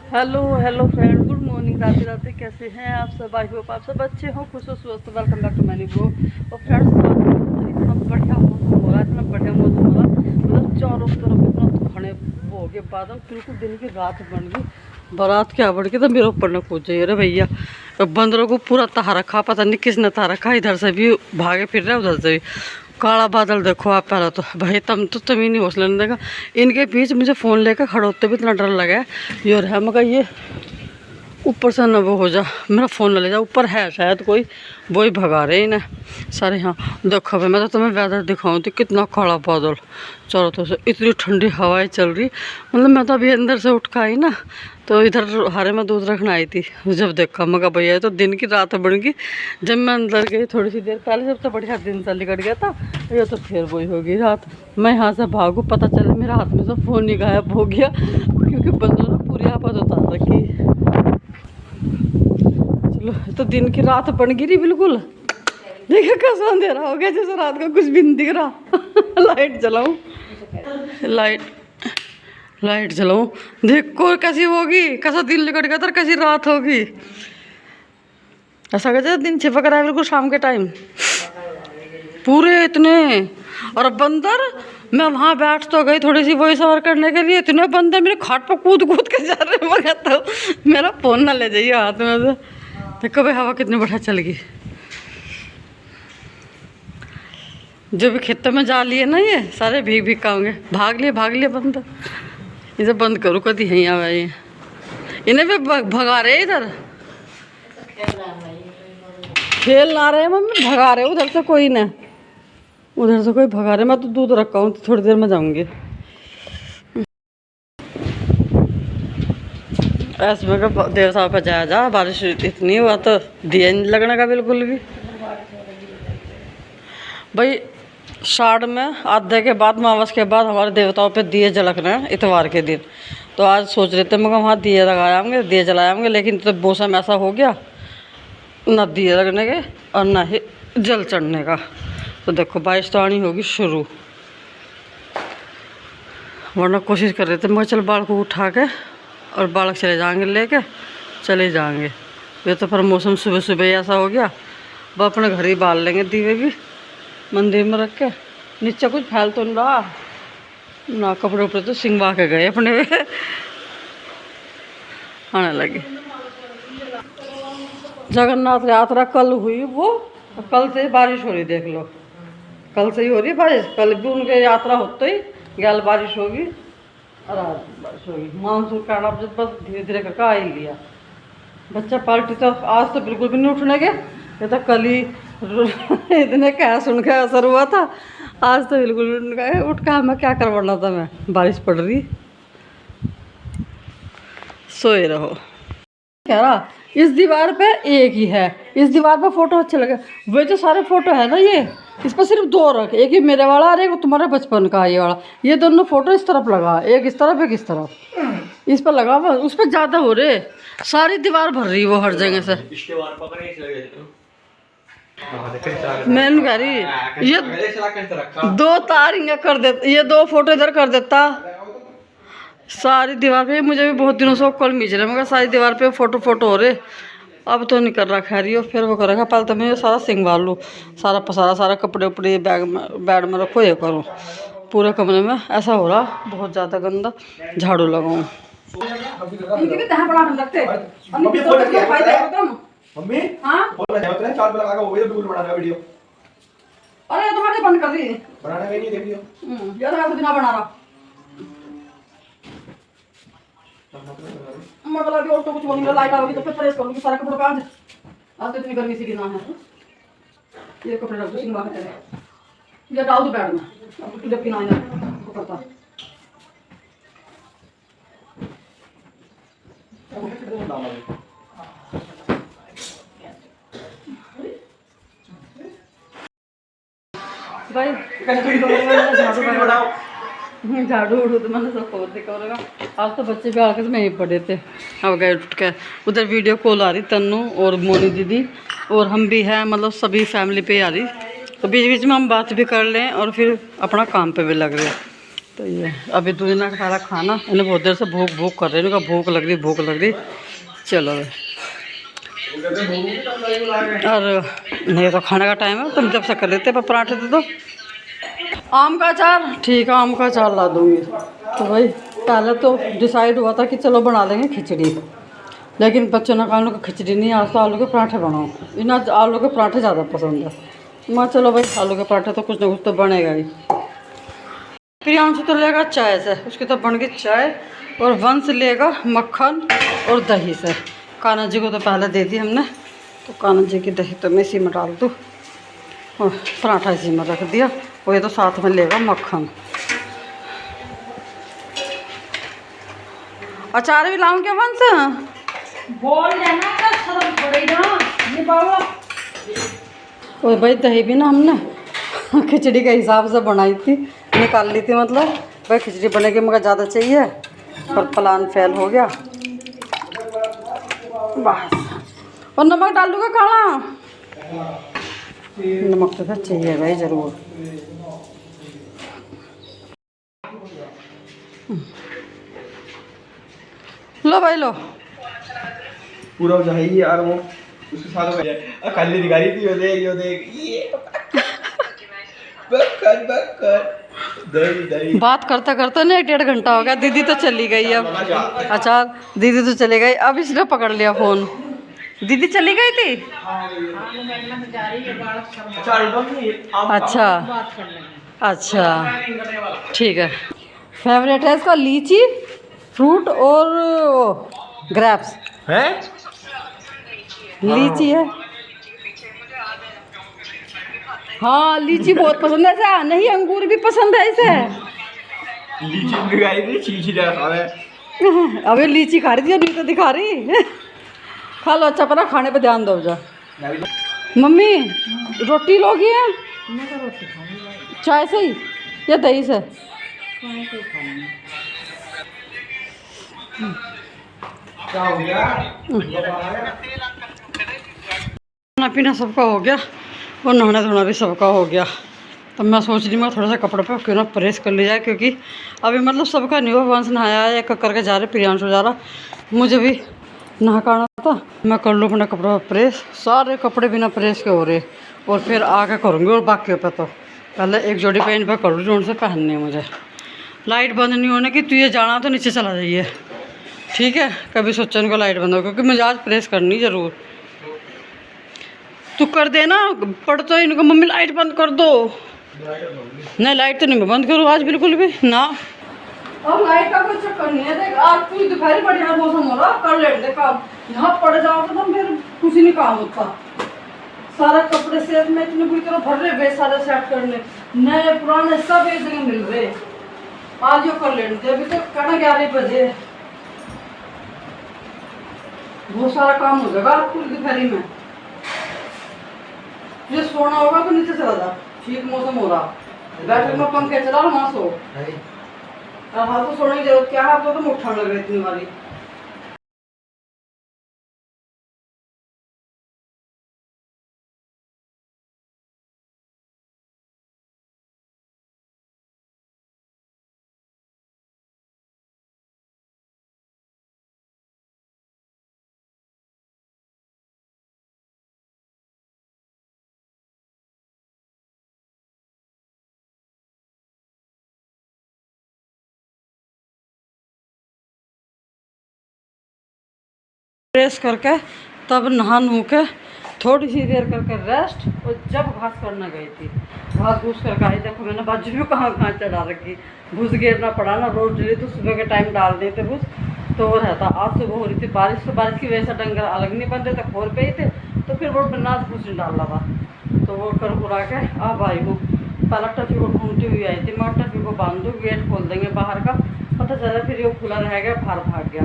Hello hello friend, good morning. Radhe Radhe. कैसे हैं आप सब? आई होप आप सब अच्छे हो, खुश हो, स्वस्थ। Welcome back to many bro. और फ्रेंड्स, इतना बढ़िया मौसम हो रहा है, इतना बढ़िया मौसम हो रहा है, मतलब चारों तरफ इतना घने वो हो गए बादल, बिल्कुल दिन की रात बन गई। बारात क्या बढ़ गई तो मेरे ऊपर न कूद जाइए। अरे भैया, बंदरों को पूरा तहा रखा, पता नहीं किसने तहा रखा। इधर से भी भागे फिर रहे, उधर से भी काला बादल। देखो आप पहले तो भाई तुम ही नहीं हौसला नहीं देगा। इनके बीच मुझे फ़ोन लेकर खड़े होते भी इतना डर लगा है। ये है मगर ये ऊपर से न वो हो जा, मेरा फ़ोन न ले जा। ऊपर है शायद कोई, वही भगा रहे इन्हें सारे। हाँ देखो भाई, मैं तो तुम्हें वेदर दिखाऊँ तो कितना काला बादल चारों तरफ से, इतनी ठंडी हवाएं चल रही। मतलब मैं तो अभी अंदर से उठ कर आई ना, तो इधर हारे में दूध रखने आई थी। जब देखा मगा भैया तो दिन की रात बन गई। जब मैं अंदर गई थोड़ी सी देर पहले, जब तो बढ़िया दिन सा निकट गया था, ये तो फिर वही होगी रात। मैं यहाँ से भागू, पता चला मेरे हाथ में से फ़ोन ही गायब हो गया, क्योंकि बंदों ने पूरी आफत उतार रखी। चलो, तो दिन की रात बन गिरी बिल्कुल। देखो कैसा अंधेरा हो गया, जैसे रात का कुछ भी नहीं दिख रहा। लाइट जलाऊं, लाइट लाइट जलाऊं, देखो कैसी होगी, कैसा दिन निकट गया था, कैसी रात होगी। ऐसा कहते दिन छिपक रहा है बिल्कुल शाम के टाइम, पूरे इतने। और बंदर, मैं वहाँ बैठ तो गई थोड़ी सी वॉइस ओवर करने के लिए, इतने बंदर मेरे खाट पर कूद कूद के जा रहे हैं। मैं तो मेरा फ़ोन ना ले जाइए हाथ में से। देखो भाई हवा कितनी बढ़िया चल गई। जो भी खेतों में जा लिए ना, ये सारे भीग भीग का होंगे। भाग लिए बंदर। इसे बंद करूँ कभी यहीं आवे ये, इन्हें भी भगा रहे इधर। खेल ना रहे मम्मी, भगा रहे उधर से कोई ना, उधर से कोई भगा रहे। मैं तो दूध रखा हूँ, थोड़ी देर में जाऊंगी। ऐसे में का देर साहब पे जाया जा, बारिश इतनी हुआ तो दिया नहीं लगने का बिल्कुल भी। भाई शाड़ में आधे के बाद, मावस के बाद हमारे देवताओं पे दिए जलकना है इतवार के दिन। तो आज सोच रहे थे मगर वहाँ दिए लगाएंगे, दिए जलाएंगे, लेकिन तो मौसम ऐसा हो गया, ना दिए लगने के और ना ही जल चढ़ने का। तो देखो बारिश तो आनी होगी शुरू, वरना कोशिश कर रहे थे मगर चल बाल को उठा के और बालक चले जाएंगे, लेके चले जाएंगे। ये तो पर मौसम सुबह सुबह ऐसा हो गया, वो अपने घर ही बाल लेंगे दीवे भी, मंदिर में रख के। नीचे कुछ फैल तो नहीं रहा ना, कपड़े उपड़े तो सिंगवा के गए अपने। आने लगे। जगन्नाथ यात्रा कल हुई, वो कल से ही बारिश हो रही, देख लो कल से ही हो रही बारिश। कल भी उनके यात्रा होते ही गैल बारिश होगी और आज बारिश होगी। मानसून का अब जब बस धीरे धीरे करके आ ही लिया। बच्चा पार्टी तो आज तो बिल्कुल भी नहीं उठने के, ये तो कल ही इतने क्या सुन के असर हुआ था। आज तो बिल्कुल भी उठ के हमें क्या करवाना था, मैं बारिश पड़ रही, सोए रहो। कह रहा इस दीवार पे एक ही है, इस दीवार पे फोटो अच्छे लगे। वे जो सारे फोटो है ना, ये इस पर सिर्फ दो रख, एक ही मेरे वाला और एक तुम्हारे बचपन का ये वाला। ये दोनों फोटो इस तरफ लगा, एक इस तरफ एक इस तरफ, इस पर लगा हुआ। उस पर ज़्यादा हो रहे, सारी दीवार भर रही वो हर जगह से। मैंने कह रही ये दो तार इधर कर देता, ये दो फोटो इधर कर देता, सारी दीवार पे। मुझे भी बहुत दिनों से कल मिल रहे, मगर सारी दीवार पे फोटो फोटो हो रहे। अब तो नहीं कर रहा खैर, ये फिर वो कर रखा। पहले तो मैं सारा सिंगवार लूँ, सारा पसारा, सारा कपड़े उपड़े बैग में, बेड में रखो, ये करूँ पूरे कमरे में। ऐसा हो रहा बहुत ज़्यादा गंदा, झाड़ू लगाऊँ। अरे तुम्हारे बंद कर दी, बनाना नहीं देख लियो यार, आज बिना बना रहा मतलब कि और तो कुछ बोलूंगा। लाइट आओगी तो फिर प्रेस करूंगी सारे कपड़ों पे। आज तो इतनी गर्मी सी गिरना है। ये कपड़े रख दो सिंगवा के चले, ये डाल दो बैग में, अब तुझे पीना है वो करता। भाई झाड़ू उड़ू तो मैंने सब खोल देखा होगा। आज तो बच्चे भी आके मैं ही पड़े थे, अब गए उठ के। उधर वीडियो कॉल आ रही तन्नू और मोनी दीदी, और हम भी हैं, मतलब सभी फैमिली पे आ रही। तो बीच बीच में हम बात भी कर लें और फिर अपना काम पे भी लग रहे हैं। तो ये अभी दूना खाना खाना इन्हें बहुत देर से भूख भूख कर रही है, भूख लग रही भूख लग रही। चलो और नहीं तो खाने का टाइम है, तुम जब से कर लेते पर पराठे दे दो। आम का अचार ठीक है, आम का अचार ला दूँगी। तो भाई पहले तो डिसाइड हुआ था कि चलो बना लेंगे खिचड़ी, लेकिन बच्चों ने कहा आलू की खिचड़ी नहीं, आज तो आलू के पराठे बनाओ। इन्हें आलू के पराठे ज़्यादा पसंद है। मैं चलो भाई आलू के पराठे तो कुछ ना कुछ तो बनेगा ही। प्रियांशु तो लेगा चाय से, उसकी तो बन गई चाय, और वंश लेगा मक्खन और दही से। कान्हा जी को तो पहले दे दी हमने, तो कान्हा जी की दही तो मैं इसी में डाल दूँ और पराठा इसी में रख दिया। और ये तो साथ में लेगा मक्खन। अचार भी लाऊं क्या वंश? बोल लेना ये बाबा। और भाई दही भी ना हमने खिचड़ी के हिसाब से बनाई थी, निकाल ली थी। मतलब भाई खिचड़ी बनेगी मगर ज़्यादा चाहिए, पर प्लान फेल हो गया बस। और नमक डाल दूँगा काला, नमक तो चाहिए भाई ज़रूर। लो भाई लो पूरा हो जाए यार, वो उसके साथ हो जाए। खाली दिखा रही थी यो देख ये बात करते करते ना 1.5 घंटा हो गया। दीदी तो चली गई अब। अच्छा दीदी तो चली गई, अब इसने पकड़ लिया फ़ोन। दीदी चली गई थी। अच्छा अच्छा ठीक है। फेवरेट है इसका लीची फ्रूट और ग्रेप्स है। लीची है। हाँ लीची बहुत पसंद है इसे। नहीं अंगूर भी पसंद है इसे। लीची अबे लीची खा रही थी, नहीं तो दिखा रही। खा लो, अच्छा पना खाने पे ध्यान दो जा। मम्मी रोटी लोगी है? चाय से ही या दही से? क्या हो गया? खाना पीना सबका हो गया और नहाना धोना भी सबका हो गया। तो मैं सोच रही मैं थोड़ा सा कपड़े पे क्यों ना प्रेस कर लिया जाए, क्योंकि अभी मतलब सबका नहीं हुआ। वंश नहाया है, एक करके जा रहे, प्रियांशु जा रहा, मुझे भी नहा करना था। मैं कर लूँ अपने कपड़ों पर प्रेस। सारे कपड़े बिना प्रेस के हो रहे, और फिर आके करूँगी। और बाकी पे तो पहले एक जोड़ी पे इन पर कर लूँ जो उनसे पहननी है मुझे। लाइट बंद नहीं होने की, तुझे जाना तो नीचे चला जाइए ठीक है। कभी सोचा इनको लाइट बंद हो, क्योंकि मुझे आज प्रेस करनी ज़रूर। तू कर देना, पढ़ तो इनको मम्मी लाइट बंद कर दो। नहीं लाइट तो नहीं मैं बंद करूँ आज बिल्कुल भी ना। अब लाइट का कोई चक्कर नहीं है। देख आज पूरी दोपहर बढ़िया मौसम हो रहा, कर लेट दे काम। यहाँ पड़ जाओ तो फिर कुछ नहीं काम होता। सारा कपड़े सेट में इतने बुरी तरह भर रहे, वे सारे सेट करने, नए पुराने सब एक जगह मिल रहे। आज यो कर लेट दे, अभी तो 11 बजे बहुत सारा काम हो जाएगा पूरी दोपहरी में। तुझे सोना होगा तो नीचे चला जा, ठीक मौसम हो रहा, बैठक में पंखे चला और वहाँ सो। हाँ तो सोने की जरूरत क्या है, आपको तो उठाने लग रही इतनी वाली। प्रेस करके तब नहा नू के थोड़ी सी देर करके रेस्ट, और जब घास करने गई थी घास घूस करके आई। देखो मैंने बाजू भी कहाँ कहाँ चढ़ा रखी, भूस गिरना पड़ा ना रोज डेली, तो सुबह के टाइम डाल देते भूस तो वो रहता। आज सुबह हो रही थी बारिश, तो बारिश की वजह से डंगर अलग नहीं बन रहे थे, खोर पे ही थे, तो फिर वो नाच भूस नहीं डाल रहा था। तो वो कर उड़ा के अब आई हूँ। पहला टफी को ढूंढती हुई आई थी। मैं टफी को बांध दूँ, गेट खोल देंगे बाहर का, पता चला फिर ये खुला रह गया, बाहर भाग गया।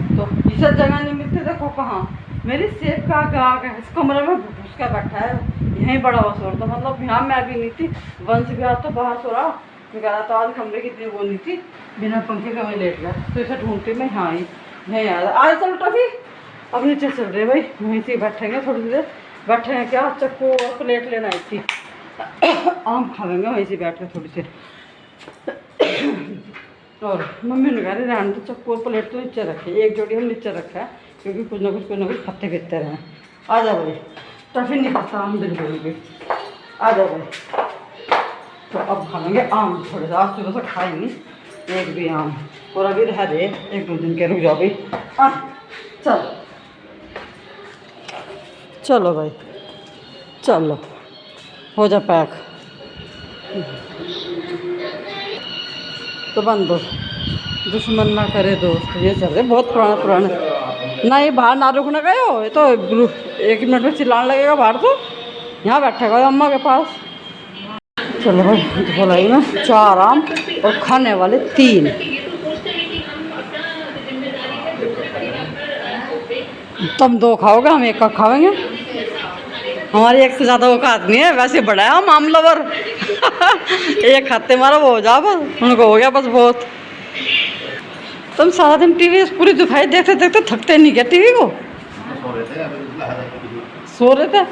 तो ये सब जगह नहीं मिलती। देखो कहाँ मेरी सेब का आग है, इस कमरे में घुस का बैठा है, यहीं बड़ा हुआ सो रहा। मतलब यहाँ मैं भी नहीं थी, वंश भी आज तो बाहर सो रहा। मैं कह रहा था आज कमरे की इतनी वो नहीं थी, बिना पंखे का वहीं लेट गया। तो इसे ढूंढती मैं यहाँ आई, यहीं आया आज। चलो टफी अब नीचे चल रहे भाई, वहीं से बैठेंगे थोड़ी देर। बैठेंगे क्या, चक्कू और प्लेट लेना आई थी, आम खाएंगे वहीं से बैठ के थोड़ी देर। और मम्मी ने कहा रहने तो चक्कू और प्लेट तो नीचे रखे, एक जोड़ी हम नीचे रखा है क्योंकि कुछ ना कुछ खाते पीते रहे। आ जा भाई, टफिन नहीं खाता आम बिल्कुल भी। आ जा भाई। तो अब खाएंगे आम थोड़े से, आज सुबह से खाए नहीं एक भी आम, और अभी रह दे 1-2 दिन के, रुक जाओ भाई। चलो चलो भाई, चलो हो जा पैक। तो बंद दो, दुश्मन ना करे दोस्त, ये चल रहे बहुत पुराना ना। ये बाहर ना रुकना गए हो, ये तो 1 मिनट में चिल्लाने लगेगा बाहर, तो यहाँ बैठेगा अम्मा के पास। चलो भाई, बोलाई में 4 आम और खाने वाले 3। तुम 2 खाओगे, हम 1 का खाएंगे। हमारी 1 से ज़्यादा औकात नहीं है, वैसे बड़ा है हम आम लवर। एक खाते मारा वो हो जा, बस उनको हो गया बस बहुत। तुम सारा दिन टीवी पूरी दिखाई देखते देखते थकते नहीं क्या टीवी को? सो रहे थे।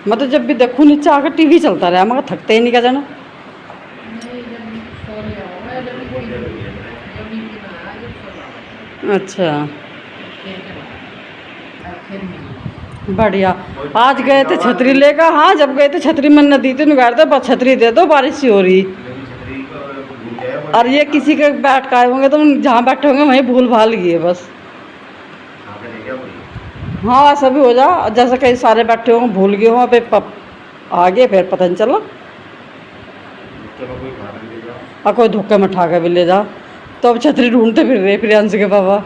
मैं तो जब भी देखूँ नीचे आकर टीवी चलता रहा, मगर थकते ही नहीं क्या जाना। अच्छा बढ़िया। आज गए थे छतरी लेकर, हाँ जब गए थे छतरी मन न दी थी, निकाल दे बस छतरी दे दो, बारिश सी हो रही। और ये किसी के बैठ का आए होंगे तो जहाँ बैठे होंगे वहीं भूल भाल गई बस। हाँ ऐसा भी हो जा, जैसे कई सारे बैठे होंगे भूल गए हों, अब आगे फिर पता नहीं चला। और कोई धोखे में उठा के भी ले जा। तो अब छतरी ढूंढते फिर रहे प्रियांश के पापा।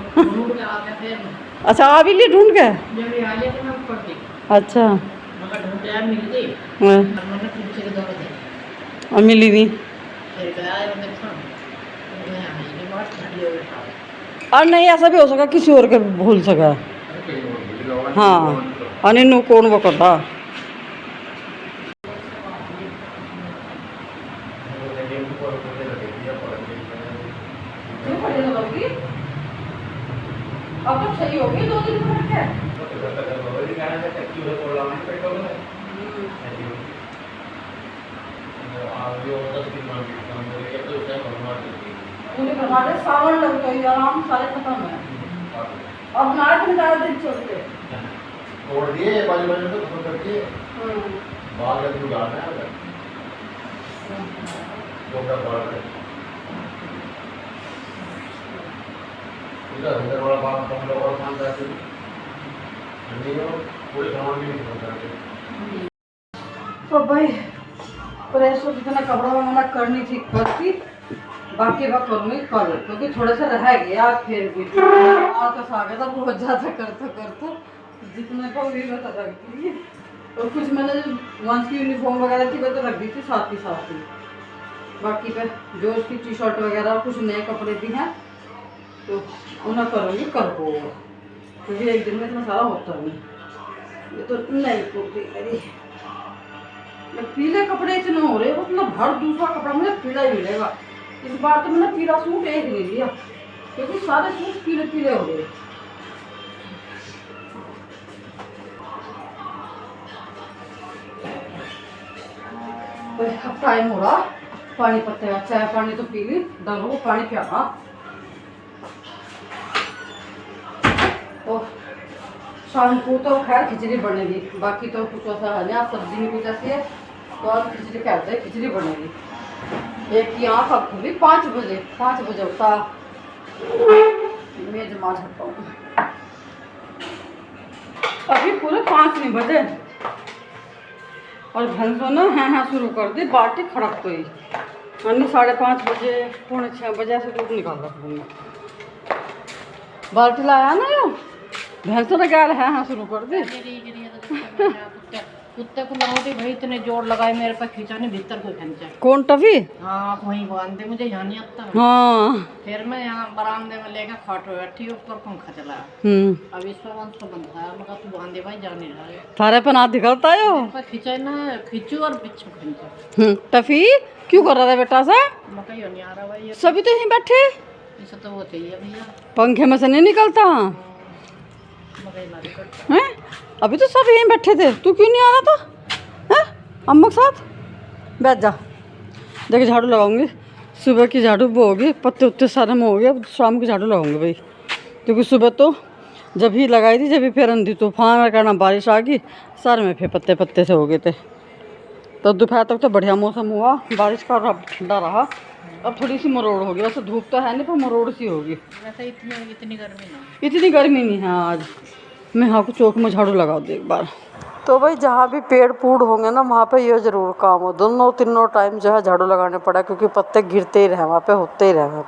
अच्छा आ भी लिए ढूंढ के? अच्छा और मिली नहीं। और नहीं ऐसा भी हो सका किसी और के भूल सका। हाँ अनिल नु कौन वो करता। अब तो सही हो गई 2 दिन में क्या? मुझे हमारे सावन लग गई, आराम सारे खत्म है। अब 8 में 4 दिन चलते तोड़ दिए बाजू बाजू तो खत्म कर दिए। बाल लग उगाना है डॉक्टर बाल इधर वाला बात कम लोग और मान जाते हैं, नहीं हो पूरे भ्रमण भी नहीं करते। तो भाई प्रेस को जितना कपड़ा वगैरह करनी थी करती, बाकी वक्त करूँगी कल, क्योंकि थोड़ा सा रह गया। फिर भी आलस आ गया था बहुत ज़्यादा करते जितना का वही बता रखती है। और कुछ मैंने जो वंस की यूनिफॉर्म वगैरह थी वो तो रख दी थी साथ ही साथ ही। बाकी पे जो उसकी टी शर्ट वगैरह कुछ नए कपड़े भी हैं तो उन्हें करूँगी कल को, क्योंकि एक दिन में इतना सारा होता नहीं। ये तो नहीं पूरी मेरी पीले कपड़े इतने हो रहे, मतलब हर दूसरा कपड़ा मुझे पीला ही मिलेगा। इस बार तो मैंने पीला सूट एक नहीं लिया, क्योंकि सारे सूट पीले पीले हो गए। अब टाइम हो रहा, पानी पत्ते का चाय पानी तो पी ली, दोनों को पानी पियाना। और शाम को तो खैर खिचड़ी बनेगी, बाकी तो कुछ ऐसा है नहीं। सब्जी में कुछ ऐसी है तो आज खिचड़ी कहते हैं, खिचड़ी बनेगी। एक की आँख अब खुली 5 बजे उठा मैं जमा सकता हूँ। अभी पूरे 5 नहीं बजे और भैंसों ने हाँ शुरू कर दी, बाल्टी खड़क गई। यानी 5:30 बजे 6:45 बजे से दूध निकाल रखूँगी। बाल्टी लाया ना यो भैंसों ने क्या हाँ शुरू कर दी। कुत्ते को लगाते भाई इतने जोर लगाए मेरे पे, खींचा नहीं भीतर को खींचा। कौन टफी? हाँ वहीं बांध दे, मुझे यहाँ नहीं आता। हाँ फिर मैं यहाँ बरामदे में लेकर खाट में बैठी, ऊपर पंखा चलाया। अब इस पर बंद था, मैं कहा तू बांध दे भाई, जा नहीं रहा है। थारे पे ना दिखलता है पर खींचा ना, खींचू और पीछू खींचा। टफी क्यों कर रहा था बेटा सा? मैं कहीं नहीं आ रहा भाई, सभी तो यहीं बैठे, इसे तो वो चाहिए भैया, पंखे में से नहीं निकलता हैं? अभी तो सब यहीं बैठे थे, तू क्यों नहीं आ रहा था? हैं अम्मा के साथ बैठ जा। देखिए झाड़ू लगाऊंगी, सुबह की झाड़ू वो होगी, पत्ते उत्ते सारे में हो गए, अब शाम की झाड़ू लगाऊंगी भाई, क्योंकि सुबह तो जब ही लगाई थी, जब ही फिर अंधी तूफान करना, बारिश आ गई, सारे में फिर पत्ते पत्ते से हो गए थे। तो दोपहर तक तो बढ़िया मौसम हुआ, बारिश का ठंडा रहा। अब थोड़ी सी मरोड़ होगी, वैसे धूप तो है नहीं पर मरोड़ सी होगी। वैसे इतनी गर्मी ना, इतनी गर्मी नहीं है आज। मैं हाँ को चौक में झाड़ू लगा दूँ एक बार। तो भाई जहाँ भी पेड़ पूड़ होंगे ना, वहाँ पे ये ज़रूर काम हो, दोनों तीनों टाइम जो है झाड़ू लगाने पड़ा, क्योंकि पत्ते गिरते ही रहे, वहाँ पे होते ही रहे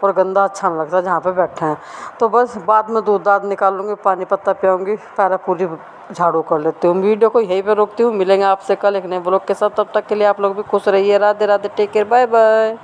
और गंदा अच्छा नहीं लगता जहाँ पे बैठे हैं। तो बस बाद में दूध दाद निकालूंगी, पानी पत्ता पियाऊंगी, पहले पूरी झाड़ू कर लेती हूँ। वीडियो को यहीं पे रोकती हूँ, मिलेंगे आपसे कल एक नए ब्लॉग के साथ। तब तक के लिए आप लोग भी खुश रहिए। Radhe Radhe, take care, bye bye.